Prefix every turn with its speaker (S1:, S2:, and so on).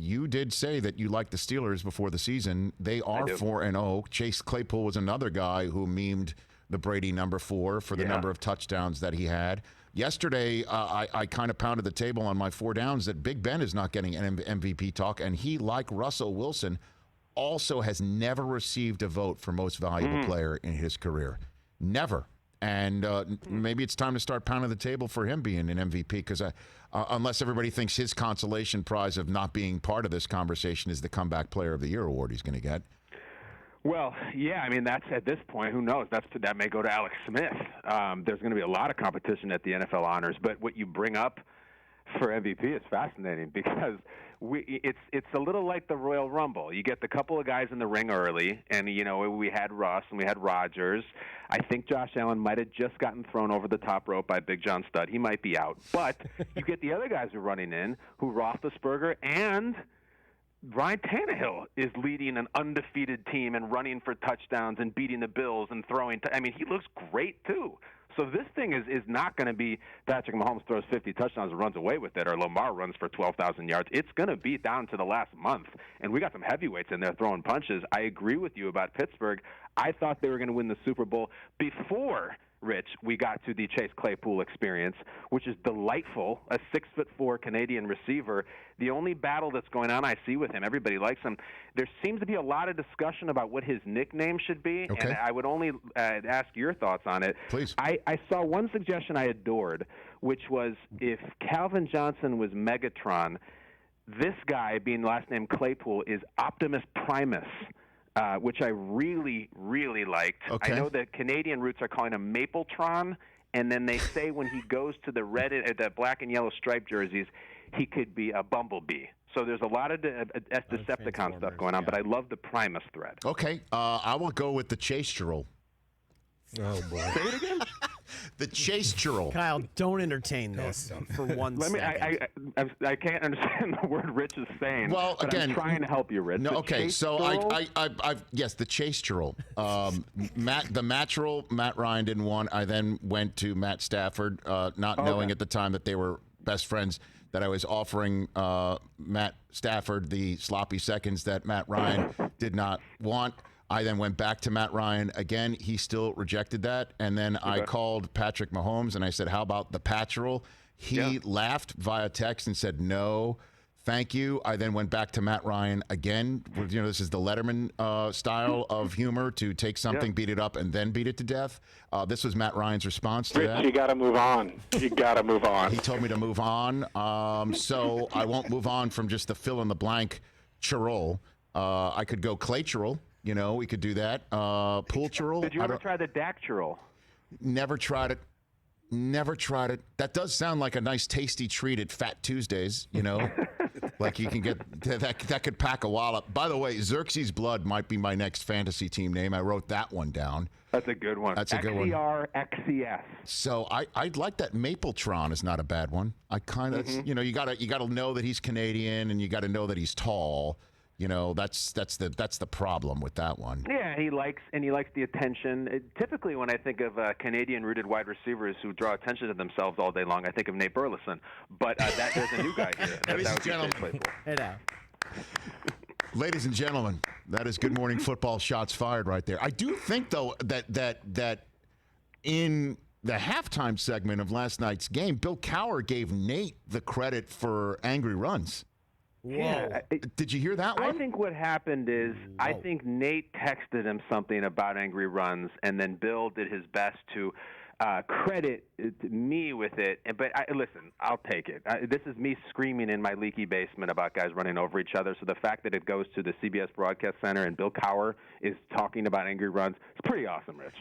S1: you did say that you liked the Steelers before the season. They are 4-0. Chase Claypool was another guy who memed the Brady number 4 for the number of touchdowns that he had. Yesterday, I kind of pounded the table on my 4 downs that Big Ben is not getting an MVP talk, and he, like Russell Wilson, also has never received a vote for most valuable player in his career. Never. And maybe it's time to start pounding the table for him being an MVP, because unless everybody thinks his consolation prize of not being part of this conversation is the Comeback Player of the Year award he's going to get.
S2: Well, yeah, I mean, that's at this point, who knows? That may go to Alex Smith. There's going to be a lot of competition at the NFL honors, but what you bring up for MVP is fascinating, because it's a little like the Royal Rumble. You get the couple of guys in the ring early, and we had Russ and we had Rodgers. I think Josh Allen might have just gotten thrown over the top rope by Big John Studd. He might be out, but you get the other guys who are running in, who Roethlisberger and Ryan Tannehill is leading an undefeated team and running for touchdowns and beating the Bills and throwing. I mean, he looks great too. So this thing is not going to be Patrick Mahomes throws 50 touchdowns and runs away with it, or Lamar runs for 12,000 yards. It's going to be down to the last month, and we got some heavyweights in there throwing punches. I agree with you about Pittsburgh. I thought they were going to win the Super Bowl before, Rich, we got to the Chase Claypool experience, which is delightful, a 6'4" Canadian receiver. The only battle that's going on I see with him, everybody likes him. There seems to be a lot of discussion about what his nickname should be, and I would only ask your thoughts on it.
S1: Please.
S2: I saw one suggestion I adored, which was if Calvin Johnson was Megatron, this guy, being last name Claypool, is Optimus Primus. Which I really, really liked.
S1: Okay.
S2: I know the Canadian roots are calling him Mapletron, and then they say when he goes to the the black and yellow striped jerseys, he could be a bumblebee. So there's a lot of Decepticon stuff going on, but I love the Primus thread.
S1: Okay, I will go with the Chase Churl.
S3: Oh, boy.
S2: Say it again?
S1: The Chase Churl.
S4: Kyle, don't entertain this for 1 second.
S2: I can't understand the word Rich is saying.
S1: Well,
S2: but
S1: again,
S2: I'm trying to help you, Rich.
S1: No, okay, so yes, the Chase Churl. Matt Ryan didn't want. I then went to Matt Stafford, not knowing at the time that they were best friends, that I was offering Matt Stafford the sloppy seconds that Matt Ryan did not want. I then went back to Matt Ryan again. He still rejected that. And then I called Patrick Mahomes and I said, how about the Patcherel? He laughed via text and said, no, thank you. I then went back to Matt Ryan again. This is the Letterman style of humor, to take something, beat it up, and then beat it to death. This was Matt Ryan's response to that.
S5: You got to move on. You got to move on.
S1: He told me to move on. So I won't move on from just the fill-in-the-blank Churl. I could go Clay Churl. We could do that. Pool Churl.
S2: Did you ever try the Dak Churl?
S1: Never tried it. Never tried it. That does sound like a nice, tasty treat at Fat Tuesdays, like you can get that could pack a wallop. By the way, Xerxes Blood might be my next fantasy team name. I wrote that one down.
S2: That's a good one.
S1: That's a good one.
S2: XCR-XCS.
S1: So I'd like that. Mapletron is not a bad one. I kind of, you gotta know that he's Canadian, and you got to know that he's tall. That's the problem with that one.
S2: Yeah, he likes the attention. Typically, when I think of Canadian-rooted wide receivers who draw attention to themselves all day long, I think of Nate Burleson. But there's a new guy here.
S1: Ladies and gentlemen, ladies and gentlemen, that is Good Morning Football shots fired right there. I do think, though, that in the halftime segment of last night's game, Bill Cowher gave Nate the credit for angry runs.
S4: Whoa.
S2: Yeah,
S1: did you hear that one?
S2: I think what happened is I think Nate texted him something about angry runs, and then Bill did his best to credit me with it. But listen, I'll take it. This is me screaming in my leaky basement about guys running over each other. So the fact that it goes to the CBS Broadcast Center and Bill Cowher is talking about angry runs, it's pretty awesome, Rich.